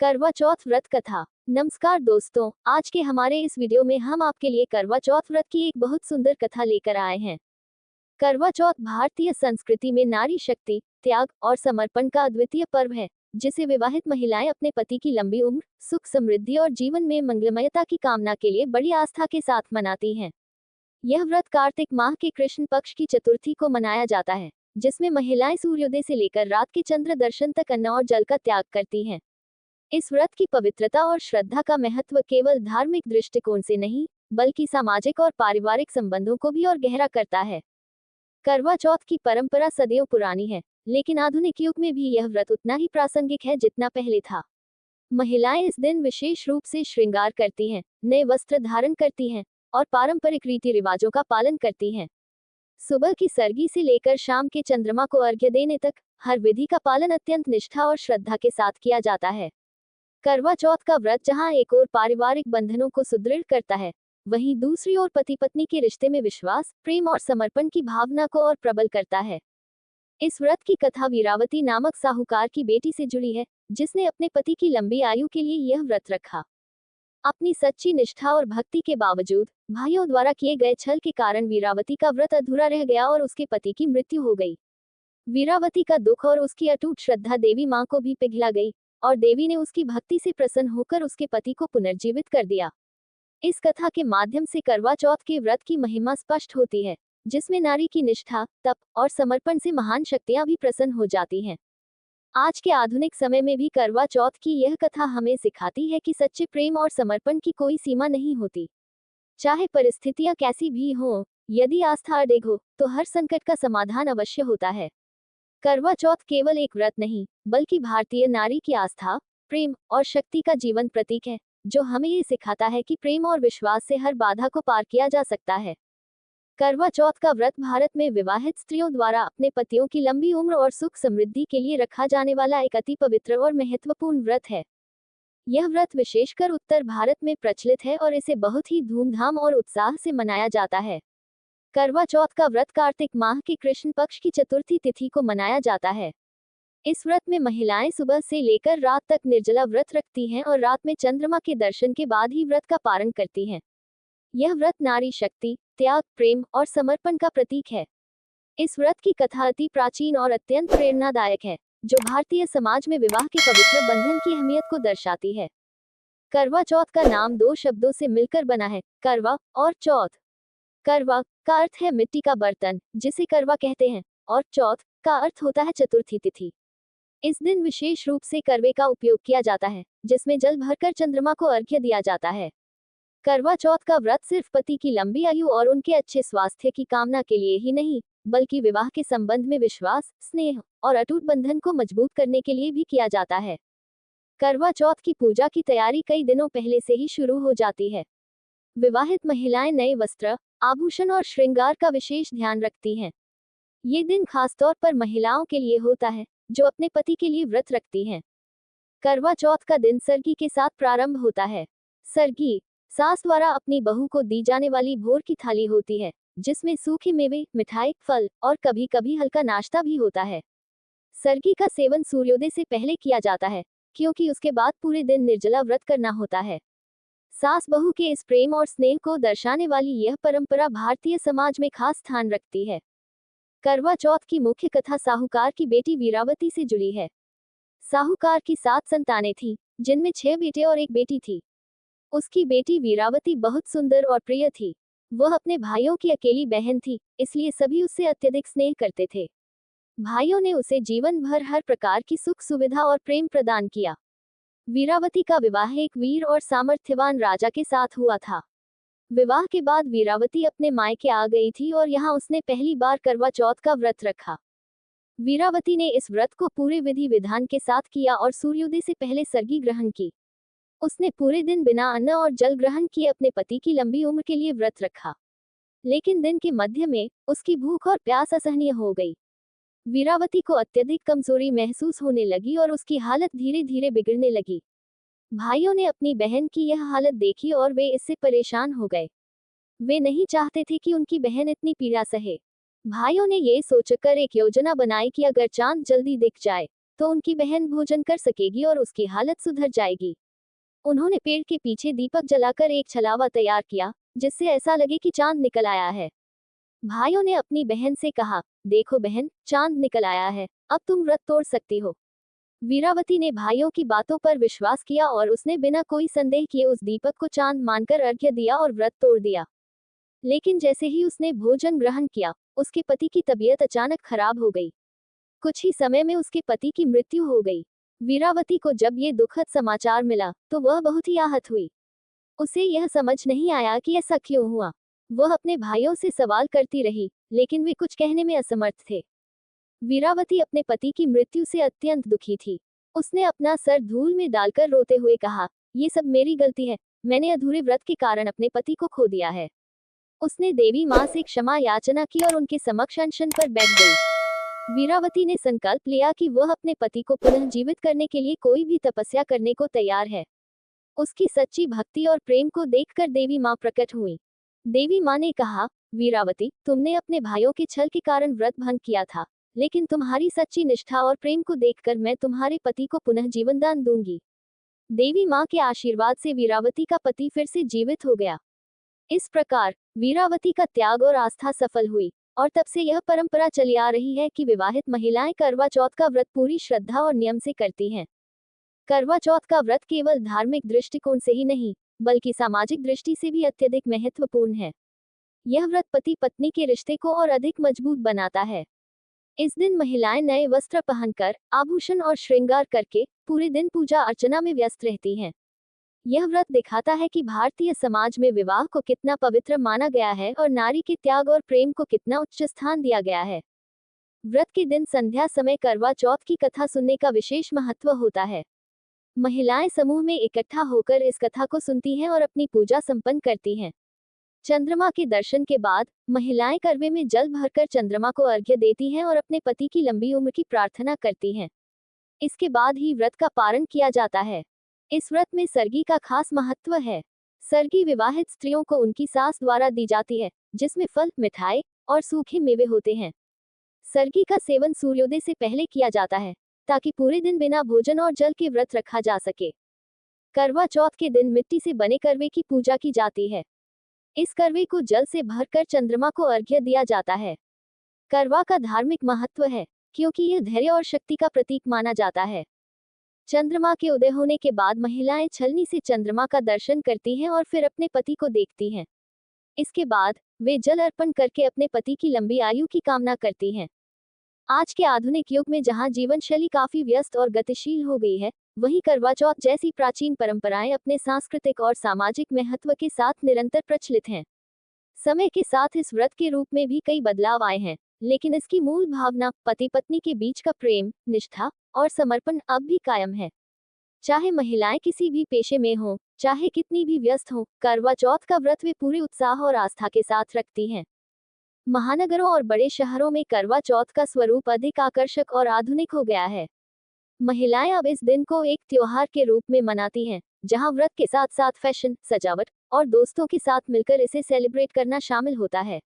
करवा चौथ व्रत कथा। नमस्कार दोस्तों, आज के हमारे इस वीडियो में हम आपके लिए करवा चौथ व्रत की एक बहुत सुंदर कथा लेकर आए हैं। करवा चौथ भारतीय संस्कृति में नारी शक्ति, त्याग और समर्पण का अद्वितीय पर्व है, जिसे विवाहित महिलाएं अपने पति की लंबी उम्र, सुख समृद्धि और जीवन में मंगलमयता की कामना के लिए बड़ी आस्था के साथ मनाती हैं। यह व्रत कार्तिक माह के कृष्ण पक्ष की चतुर्थी को मनाया जाता है, जिसमें महिलाएं सूर्योदय से लेकर रात के चंद्र दर्शन तक अन्न और जल का त्याग करती हैं। इस व्रत की पवित्रता और श्रद्धा का महत्व केवल धार्मिक दृष्टिकोण से नहीं, बल्कि सामाजिक और पारिवारिक संबंधों को भी और गहरा करता है। करवा चौथ की परंपरा सदियों पुरानी है, लेकिन आधुनिक युग में भी यह व्रत उतना ही प्रासंगिक है जितना पहले था। महिलाएं इस दिन विशेष रूप से श्रृंगार करती हैं, नए वस्त्र धारण करती हैं और पारंपरिक रीति रिवाजों का पालन करती हैं। सुबह की सरगी से लेकर शाम के चंद्रमा को अर्घ्य देने तक हर विधि का पालन अत्यंत निष्ठा और श्रद्धा के साथ किया जाता है। करवा चौथ का व्रत जहां एक ओर पारिवारिक बंधनों को सुदृढ़ करता है, वहीं दूसरी ओर पति पत्नी के रिश्ते में विश्वास, प्रेम और समर्पण की भावना को और प्रबल करता है। इस व्रत की कथा वीरावती नामक साहूकार की बेटी से जुड़ी है, जिसने अपने पति की लंबी आयु के लिए यह व्रत रखा। अपनी सच्ची निष्ठा और भक्ति के बावजूद भाइयों द्वारा किए गए छल के कारण वीरावती का व्रत अधूरा रह गया और उसके पति की मृत्यु हो गई। वीरावती का दुख और उसकी अटूट श्रद्धा देवी मां को भी पिघला गई, और देवी ने उसकी भक्ति से प्रसन्न होकर उसके पति को पुनर्जीवित कर दिया। इस कथा के माध्यम से करवा चौथ के व्रत की महिमा स्पष्ट होती है, जिसमें नारी की निष्ठा, तप और समर्पण से महान शक्तियां भी प्रसन्न हो जाती हैं। आज के आधुनिक समय में भी करवा चौथ की यह कथा हमें सिखाती है कि सच्चे प्रेम और समर्पण की कोई सीमा नहीं होती। चाहे परिस्थितियां कैसी भी हों, यदि आस्था अडिग हो, तो हर संकट का समाधान अवश्य होता है। करवा चौथ केवल एक व्रत नहीं, बल्कि भारतीय नारी की आस्था, प्रेम और शक्ति का जीवन प्रतीक है, जो हमें ये सिखाता है कि प्रेम और विश्वास से हर बाधा को पार किया जा सकता है। करवा चौथ का व्रत भारत में विवाहित स्त्रियों द्वारा अपने पतियों की लंबी उम्र और सुख समृद्धि के लिए रखा जाने वाला एक अति पवित्र और महत्वपूर्ण व्रत है। यह व्रत विशेषकर उत्तर भारत में प्रचलित है और इसे बहुत ही धूमधाम और उत्साह से मनाया जाता है। करवा चौथ का व्रत कार्तिक माह के कृष्ण पक्ष की चतुर्थी तिथि को मनाया जाता है। इस व्रत में महिलाएं सुबह से लेकर रात तक निर्जला व्रत रखती हैं और रात में चंद्रमा के दर्शन के बाद ही व्रत का पारण करती हैं। यह व्रत नारी शक्ति, त्याग, प्रेम और समर्पण का प्रतीक है। इस व्रत की कथा अति प्राचीन और अत्यंत प्रेरणादायक है, जो भारतीय समाज में विवाह के पवित्र बंधन की अहमियत को दर्शाती है। करवा चौथ का नाम दो शब्दों से मिलकर बना है, करवा और चौथ। करवा का अर्थ है मिट्टी का बर्तन, जिसे करवा कहते हैं, और चौथ का अर्थ होता है चतुर्थी तिथि। इस दिन विशेष रूप से करवे का उपयोग किया जाता है, जिसमें जल भरकर चंद्रमा को अर्घ्य दिया जाता है। करवा चौथ का व्रत सिर्फ पति की लंबी आयु और उनके अच्छे स्वास्थ्य की कामना के लिए ही नहीं, बल्कि विवाह के संबंध में विश्वास, स्नेह और अटूट बंधन को मजबूत करने के लिए भी किया जाता है। करवा चौथ की पूजा की तैयारी कई दिनों पहले से ही शुरू हो जाती है। विवाहित महिलाएं नए वस्त्र, आभूषण और श्रृंगार का विशेष ध्यान रखती हैं। ये दिन खासतौर पर महिलाओं के लिए होता है, जो अपने पति के लिए व्रत रखती हैं। करवा चौथ का दिन सरगी के साथ प्रारंभ होता है। सरगी सास द्वारा अपनी बहू को दी जाने वाली भोर की थाली होती है, जिसमें सूखे मेवे, मिठाई, फल और कभी कभी हल्का नाश्ता भी होता है। सरगी का सेवन सूर्योदय से पहले किया जाता है, क्योंकि उसके बाद पूरे दिन निर्जला व्रत करना होता है। सास बहू के इस प्रेम और स्नेह को दर्शाने वाली यह परंपरा भारतीय समाज में खास स्थान रखती है। करवा चौथ की मुख्य कथा साहूकार की बेटी वीरावती से जुड़ी है। साहूकार की 7 संतानें थीं, जिनमें 6 बेटे और एक बेटी थी। उसकी बेटी वीरावती बहुत सुंदर और प्रिय थी। वह अपने भाइयों की अकेली बहन थी, इसलिए सभी उससे अत्यधिक स्नेह करते थे। भाइयों ने उसे जीवन भर हर प्रकार की सुख सुविधा और प्रेम प्रदान किया। वीरावती का विवाह एक वीर और सामर्थ्यवान राजा के साथ हुआ था। विवाह के बाद वीरावती अपने मायके आ गई थी और यहाँ उसने पहली बार करवा चौथ का व्रत रखा। वीरावती ने इस व्रत को पूरे विधि विधान के साथ किया और सूर्योदय से पहले सरगी ग्रहण की। उसने पूरे दिन बिना अन्न और जल ग्रहण किए अपने पति की लंबी उम्र के लिए व्रत रखा। लेकिन दिन के मध्य में उसकी भूख और प्यास असहनीय हो गई। वीरावती को अत्यधिक कमजोरी महसूस होने लगी और उसकी हालत धीरे धीरे बिगड़ने लगी। भाइयों ने अपनी बहन की यह हालत देखी और वे इससे परेशान हो गए। वे नहीं चाहते थे कि उनकी बहन इतनी पीड़ा सहे। भाइयों ने ये सोचकर एक योजना बनाई कि अगर चांद जल्दी दिख जाए, तो उनकी बहन भोजन कर सकेगी और उसकी हालत सुधर जाएगी। उन्होंने पेड़ के पीछे दीपक जलाकर एक छलावा तैयार किया, जिससे ऐसा लगे कि चांद निकल आया है। भाइयों ने अपनी बहन से कहा, देखो बहन, चांद निकल आया है, अब तुम व्रत तोड़ सकती हो। वीरावती ने भाइयों की बातों पर विश्वास किया और उसने बिना कोई संदेह किए उस दीपक को चांद मानकर अर्घ्य दिया और व्रत तोड़ दिया। लेकिन जैसे ही उसने भोजन ग्रहण किया, उसके पति की तबीयत अचानक खराब हो गई। कुछ ही समय में उसके पति की मृत्यु हो गई। वीरावती को जब ये दुखद समाचार मिला तो वह बहुत ही आहत हुई। उसे यह समझ नहीं आया कि ऐसा क्यों हुआ। वह अपने भाइयों से सवाल करती रही, लेकिन वे कुछ कहने में असमर्थ थे। वीरावती अपने पति की मृत्यु से अत्यंत दुखी थी। उसने अपना सर धूल में डालकर रोते हुए कहा, ये सब मेरी गलती है, मैंने अधूरे व्रत के कारण अपने पति को खो दिया है। उसने देवी माँ से क्षमा याचना की और उनके समक्ष अनशन पर बैठ गई। वीरावती ने संकल्प लिया कि वह अपने पति को पुनः जीवित करने के लिए कोई भी तपस्या करने को तैयार है। उसकी सच्ची भक्ति और प्रेम को देखकर देवी माँ प्रकट हुई। देवी माँ ने कहा, वीरावती, तुमने अपने भाइयों के छल के कारण व्रत भंग किया था, लेकिन तुम्हारी सच्ची निष्ठा और प्रेम को देखकर मैं तुम्हारे पति को पुनः जीवन दान दूंगी। देवी माँ के आशीर्वाद से वीरावती का पति फिर से जीवित हो गया। इस प्रकार वीरावती का त्याग और आस्था सफल हुई और तब से यह परंपरा चली आ रही है कि विवाहित महिलाएं करवा चौथ का व्रत पूरी श्रद्धा और नियम से करती हैं। करवा चौथ का व्रत केवल धार्मिक दृष्टिकोण से ही नहीं, बल्कि सामाजिक दृष्टि से भी अत्यधिक महत्वपूर्ण है। यह व्रत पति पत्नी के रिश्ते को और अधिक मजबूत बनाता है। इस दिन महिलाएं नए वस्त्र पहनकर, आभूषण और श्रृंगार करके पूरे दिन पूजा अर्चना में व्यस्त रहती हैं। यह व्रत दिखाता है कि भारतीय समाज में विवाह को कितना पवित्र माना गया है और नारी के त्याग और प्रेम को कितना उच्च स्थान दिया गया है। व्रत के दिन संध्या समय करवा चौथ की कथा सुनने का विशेष महत्व होता है। महिलाएं समूह में इकट्ठा होकर इस कथा को सुनती हैं और अपनी पूजा संपन्न करती हैं। चंद्रमा के दर्शन के बाद महिलाएं करवे में जल भरकर चंद्रमा को अर्घ्य देती हैं और अपने पति की लंबी उम्र की प्रार्थना करती हैं। इसके बाद ही व्रत का पारण किया जाता है। इस व्रत में सर्गी का खास महत्व है। सर्गी विवाहित स्त्रियों को उनकी सास द्वारा दी जाती है, जिसमें फल, मिठाई और सूखे मेवे होते हैं। सर्गी का सेवन सूर्योदय से पहले किया जाता है, ताकि पूरे दिन बिना भोजन और जल के व्रत रखा जा सके। करवा चौथ के दिन मिट्टी से बने करवे की पूजा की जाती है। इस करवे को जल से भरकर चंद्रमा को अर्घ्य दिया जाता है। करवा का धार्मिक महत्व है, क्योंकि यह धैर्य और शक्ति का प्रतीक माना जाता है। चंद्रमा के उदय होने के बाद महिलाएं छलनी से चंद्रमा का दर्शन करती हैं और फिर अपने पति को देखती हैं। इसके बाद वे जल अर्पण करके अपने पति की लंबी आयु की कामना करती हैं। आज के आधुनिक युग में जहां जीवन शैली काफी व्यस्त और गतिशील हो गई है, वहीं करवा चौथ जैसी प्राचीन परंपराएं अपने सांस्कृतिक और सामाजिक महत्व के साथ निरंतर प्रचलित हैं। समय के साथ इस व्रत के रूप में भी कई बदलाव आए हैं, लेकिन इसकी मूल भावना, पति पत्नी के बीच का प्रेम, निष्ठा और समर्पण अब भी कायम है। चाहे महिलाएं किसी भी पेशे में हों, चाहे कितनी भी व्यस्त हों, करवा चौथ का व्रत वे पूरे उत्साह और आस्था के साथ रखती हैं। महानगरों और बड़े शहरों में करवा चौथ का स्वरूप अधिक आकर्षक और आधुनिक हो गया है। महिलाएं अब इस दिन को एक त्योहार के रूप में मनाती हैं, जहां व्रत के साथ साथ फैशन, सजावट और दोस्तों के साथ मिलकर इसे सेलिब्रेट करना शामिल होता है।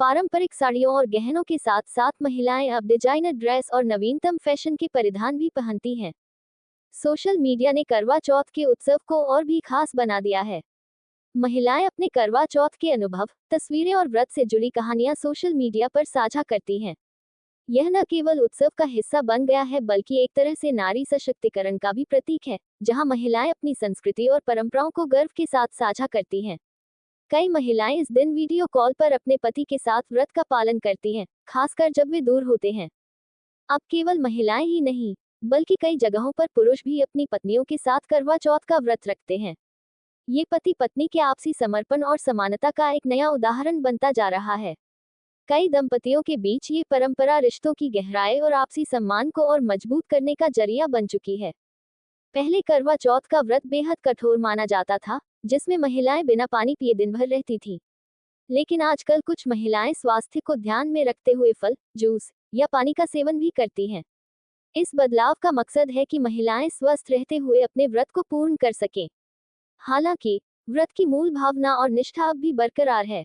पारंपरिक साड़ियों और गहनों के साथ साथ महिलाएं अब डिजाइनर ड्रेस और नवीनतम फैशन के परिधान भी पहनती हैं। सोशल मीडिया ने करवा चौथ के उत्सव को और भी खास बना दिया है। महिलाएं अपने करवा चौथ के अनुभव, तस्वीरें और व्रत से जुड़ी कहानियां सोशल मीडिया पर साझा करती हैं। यह न केवल उत्सव का हिस्सा बन गया है, बल्कि एक तरह से नारी सशक्तिकरण का भी प्रतीक है, जहां महिलाएं अपनी संस्कृति और परंपराओं को गर्व के साथ साझा करती हैं। कई महिलाएं इस दिन वीडियो कॉल पर अपने पति के साथ व्रत का पालन करती हैं, खासकर जब वे दूर होते हैं। अब केवल महिलाएं ही नहीं, बल्कि कई जगहों पर पुरुष भी अपनी पत्नियों के साथ करवा चौथ का व्रत रखते हैं। ये पति पत्नी के आपसी समर्पण और समानता का एक नया उदाहरण बनता जा रहा है। कई दंपतियों के बीच ये परंपरा रिश्तों की गहराई और आपसी सम्मान को और मजबूत करने का जरिया बन चुकी है। पहले करवा चौथ का व्रत बेहद कठोर माना जाता था, जिसमें महिलाएं बिना पानी पिए दिन भर रहती थीं। लेकिन आजकल कुछ महिलाएं स्वास्थ्य को ध्यान में रखते हुए फल, जूस या पानी का सेवन भी करती हैं। इस बदलाव का मकसद है कि महिलाएं स्वस्थ रहते हुए अपने व्रत को पूर्ण कर सकें। हालांकि व्रत की मूल भावना और निष्ठा अब भी बरकरार है।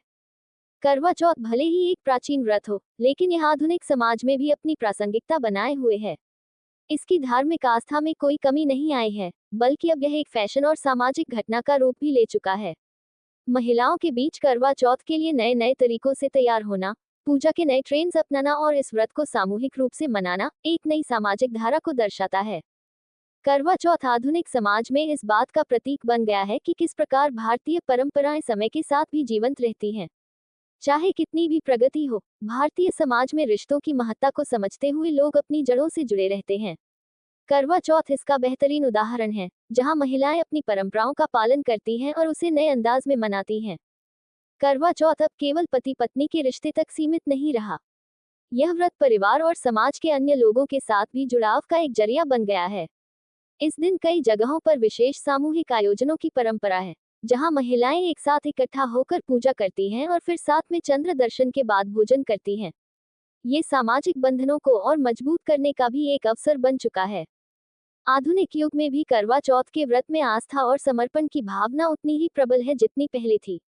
करवा चौथ भले ही एक प्राचीन व्रत हो, लेकिन यह आधुनिक समाज में भी अपनी प्रासंगिकता बनाए हुए है। इसकी धार्मिक आस्था में कोई कमी नहीं आई है, बल्कि अब यह एक फैशन और सामाजिक घटना का रूप भी ले चुका है। महिलाओं के बीच करवा चौथ के लिए नए नए तरीकों से तैयार होना, पूजा के नए ट्रेंड्स अपनाना और इस व्रत को सामूहिक रूप से मनाना एक नई सामाजिक धारा को दर्शाता है। करवा चौथ आधुनिक समाज में इस बात का प्रतीक बन गया है कि किस प्रकार भारतीय परंपराएं समय के साथ भी जीवंत रहती हैं। चाहे कितनी भी प्रगति हो, भारतीय समाज में रिश्तों की महत्ता को समझते हुए लोग अपनी जड़ों से जुड़े रहते हैं। करवा चौथ इसका बेहतरीन उदाहरण है, जहां महिलाएं अपनी परंपराओं का पालन करती हैं और उसे नए अंदाज में मनाती हैं। करवा चौथ अब केवल पति पत्नी के रिश्ते तक सीमित नहीं रहा। यह व्रत परिवार और समाज के अन्य लोगों के साथ भी जुड़ाव का एक जरिया बन गया है। इस दिन कई जगहों पर विशेष सामूहिक आयोजनों की परंपरा है, जहां महिलाएं एक साथ इकट्ठा होकर पूजा करती हैं और फिर साथ में चंद्र दर्शन के बाद भोजन करती हैं। ये सामाजिक बंधनों को और मजबूत करने का भी एक अवसर बन चुका है। आधुनिक युग में भी करवा चौथ के व्रत में आस्था और समर्पण की भावना उतनी ही प्रबल है जितनी पहले थी।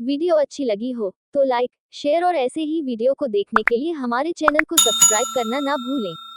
वीडियो अच्छी लगी हो तो लाइक, शेयर और ऐसे ही वीडियो को देखने के लिए हमारे चैनल को सब्सक्राइब करना ना भूलें।